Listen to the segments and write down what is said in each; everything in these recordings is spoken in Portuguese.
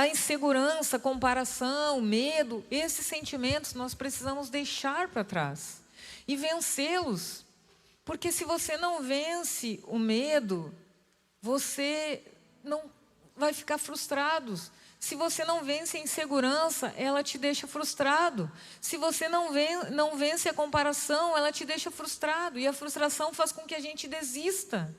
A insegurança, a comparação, o medo, esses sentimentos nós precisamos deixar para trás e vencê-los. Porque se você não vence o medo, você não vai ficar frustrado. Se você não vence a insegurança, ela te deixa frustrado. Se você não vence a comparação, ela te deixa frustrado. E a frustração faz com que a gente desista.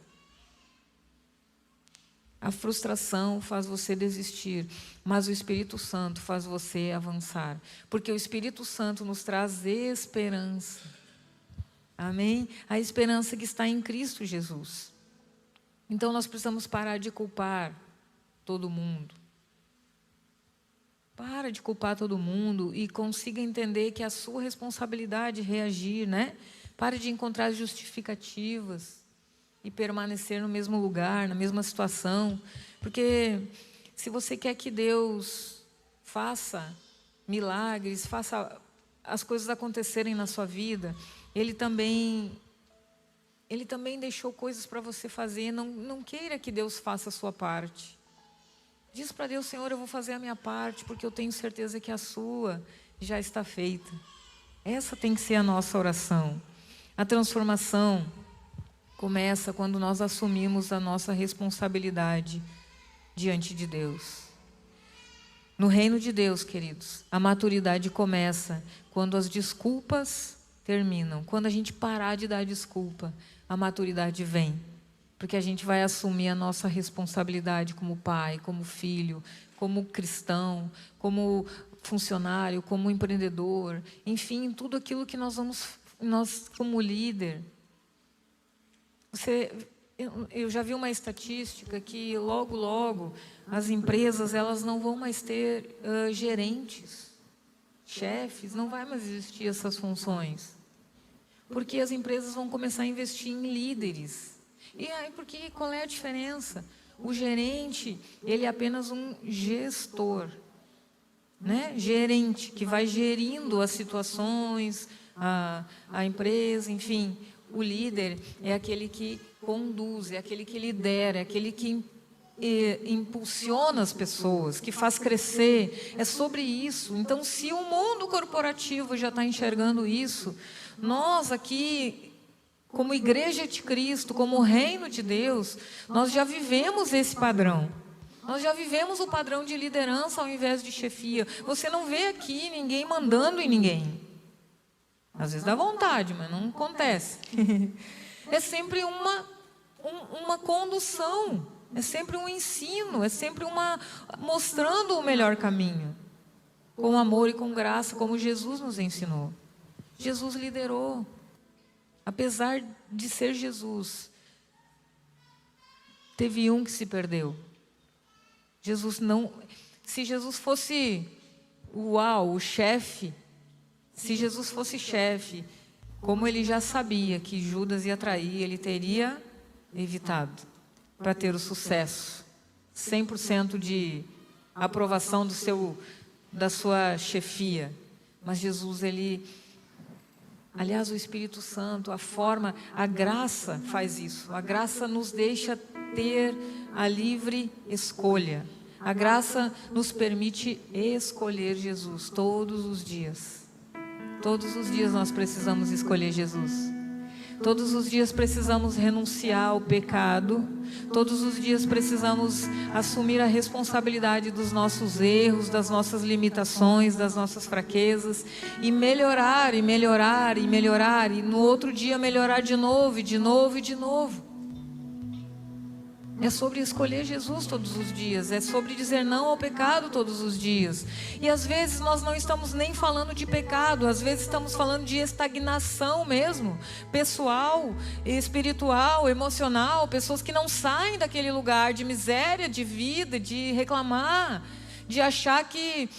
A frustração faz você desistir, mas o Espírito Santo faz você avançar. Porque o Espírito Santo nos traz esperança. Amém? A esperança que está em Cristo Jesus. Então nós precisamos parar de culpar todo mundo. Para de culpar todo mundo e consiga entender que é a sua responsabilidade reagir, né? Pare de encontrar justificativas e permanecer no mesmo lugar, na mesma situação. Porque se você quer que Deus faça milagres, faça as coisas acontecerem na sua vida, Ele também deixou coisas para você fazer. Não queira que Deus faça a sua parte. Diz para Deus: Senhor, eu vou fazer a minha parte, porque eu tenho certeza que a sua já está feita. Essa tem que ser a nossa oração. A transformação começa quando nós assumimos a nossa responsabilidade diante de Deus. No reino de Deus, queridos, a maturidade começa quando as desculpas terminam. Quando a gente parar de dar desculpa, a maturidade vem. Porque a gente vai assumir a nossa responsabilidade como pai, como filho, como cristão, como funcionário, como empreendedor, enfim, tudo aquilo que nós como líder. Eu já vi uma estatística que logo as empresas elas não vão mais ter gerentes, chefes, não vai mais existir essas funções. Porque as empresas vão começar a investir em líderes. E aí, porque qual é a diferença? O gerente, ele é apenas um gestor, né? Gerente, que vai gerindo as situações, a empresa, enfim. O líder é aquele que conduz, é aquele que lidera, é aquele que impulsiona as pessoas, que faz crescer. É sobre isso. Então, se o mundo corporativo já está enxergando isso, nós aqui, como Igreja de Cristo, como Reino de Deus, nós já vivemos esse padrão. Nós já vivemos o padrão de liderança ao invés de chefia. Você não vê aqui ninguém mandando em ninguém. Às vezes dá vontade, mas não acontece. É sempre uma condução, é sempre um ensino, é sempre mostrando o melhor caminho. Com amor e com graça, como Jesus nos ensinou. Jesus liderou. Apesar de ser Jesus, teve um que se perdeu. Se Jesus fosse o chefe, se Jesus fosse chefe, como ele já sabia que Judas ia trair, ele teria evitado para ter o sucesso, 100% de aprovação da sua chefia. Mas Jesus, aliás, o Espírito Santo, a graça faz isso. A graça nos deixa ter a livre escolha. A graça nos permite escolher Jesus todos os dias. Todos os dias nós precisamos escolher Jesus. Todos os dias precisamos renunciar ao pecado. Todos os dias precisamos assumir a responsabilidade dos nossos erros, das nossas limitações, das nossas fraquezas. E melhorar, e melhorar, e melhorar. E no outro dia melhorar de novo, e de novo, e de novo. É sobre escolher Jesus todos os dias. É sobre dizer não ao pecado todos os dias. E às vezes nós não estamos nem falando de pecado. Às vezes estamos falando de estagnação mesmo. Pessoal, espiritual, emocional. Pessoas que não saem daquele lugar de miséria, de vida, de reclamar. De achar que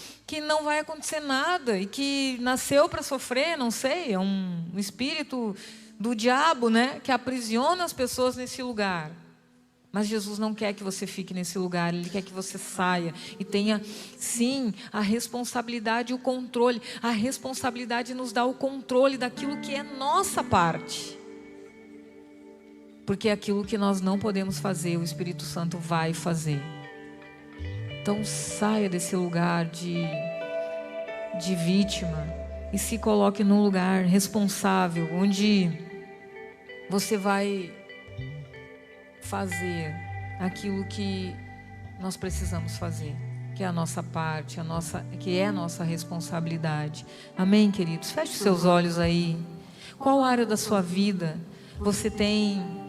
não vai acontecer nada. E que nasceu para sofrer, não sei. É um espírito do diabo, né? Que aprisiona as pessoas nesse lugar. Mas Jesus não quer que você fique nesse lugar. Ele quer que você saia e tenha, sim, a responsabilidade e o controle. A responsabilidade nos dá o controle daquilo que é nossa parte. Porque aquilo que nós não podemos fazer, o Espírito Santo vai fazer. Então saia desse lugar de vítima e se coloque num lugar responsável, onde você vai fazer aquilo que nós precisamos fazer, que é a nossa parte, que é a nossa responsabilidade. Amém, queridos? Feche os seus olhos aí. Qual área da sua vida você tem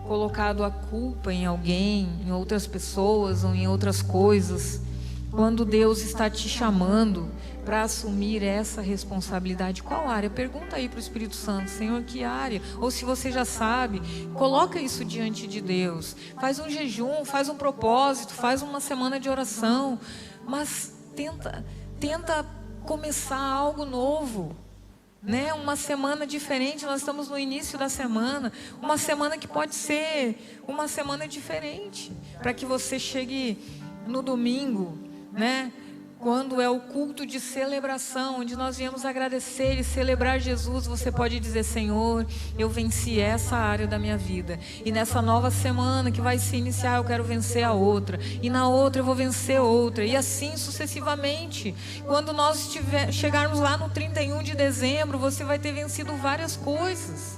colocado a culpa em alguém, em outras pessoas ou em outras coisas, quando Deus está te chamando para assumir essa responsabilidade? Qual área? Pergunta aí para o Espírito Santo: Senhor, que área? Ou se você já sabe, coloca isso diante de Deus. Faz um jejum, faz um propósito, faz uma semana de oração, mas tenta começar algo novo, né? Uma semana diferente. Nós estamos no início da semana, uma semana que pode ser uma semana diferente, para que você chegue no domingo, né? Quando é o culto de celebração, onde nós viemos agradecer e celebrar Jesus, você pode dizer: Senhor, eu venci essa área da minha vida, e nessa nova semana que vai se iniciar, eu quero vencer a outra, e na outra eu vou vencer outra, e assim sucessivamente. Quando nós chegarmos lá no 31 de dezembro, você vai ter vencido várias coisas,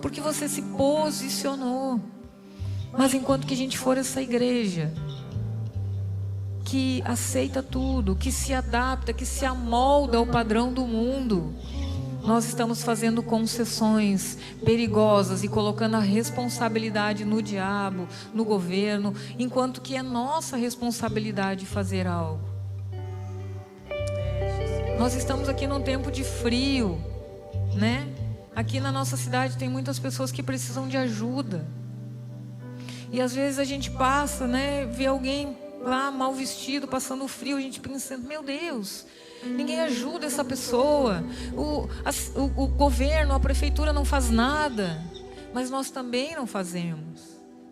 porque você se posicionou. Mas enquanto que a gente for essa igreja que aceita tudo, que se adapta, que se amolda ao padrão do mundo, nós estamos fazendo concessões perigosas e colocando a responsabilidade no diabo, no governo, enquanto que é nossa responsabilidade fazer algo. Nós estamos aqui num tempo de frio, né? Aqui na nossa cidade tem muitas pessoas que precisam de ajuda, e às vezes a gente passa, né, vê alguém lá mal vestido, passando frio, a gente pensando: meu Deus, ninguém ajuda essa pessoa, o governo, a prefeitura não faz nada. Mas nós também não fazemos,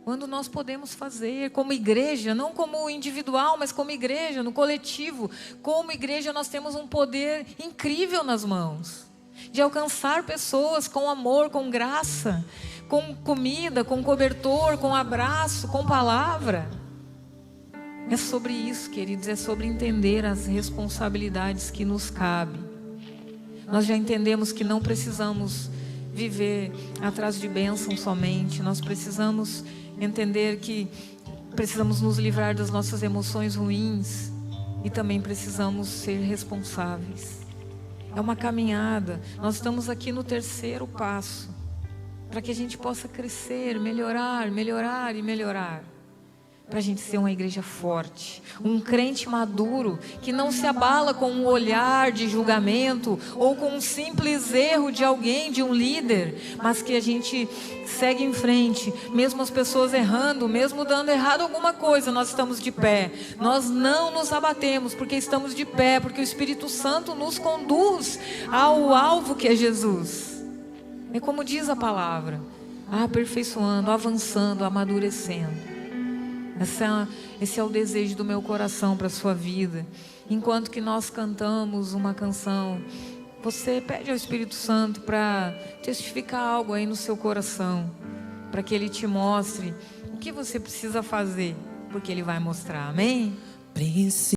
quando nós podemos fazer como igreja, não como individual, mas como igreja, no coletivo. Como igreja nós temos um poder incrível nas mãos, de alcançar pessoas com amor, com graça, com comida, com cobertor, com abraço, com palavra. É sobre isso, queridos, é sobre entender as responsabilidades que nos cabem. Nós já entendemos que não precisamos viver atrás de bênção somente. Nós precisamos entender que precisamos nos livrar das nossas emoções ruins e também precisamos ser responsáveis. É uma caminhada. Nós estamos aqui no terceiro passo, para que a gente possa crescer, melhorar, melhorar e melhorar. Para a gente ser uma igreja forte, um crente maduro, que não se abala com um olhar de julgamento ou com um simples erro de alguém, de um líder, mas que a gente segue em frente, mesmo as pessoas errando, mesmo dando errado alguma coisa, nós estamos de pé. Nós não nos abatemos, porque estamos de pé, porque o Espírito Santo nos conduz ao alvo que é Jesus. É como diz a palavra: aperfeiçoando, avançando, amadurecendo. Esse é o desejo do meu coração para a sua vida. Enquanto que nós cantamos uma canção, você pede ao Espírito Santo para testificar algo aí no seu coração, para que Ele te mostre o que você precisa fazer, porque Ele vai mostrar. Amém?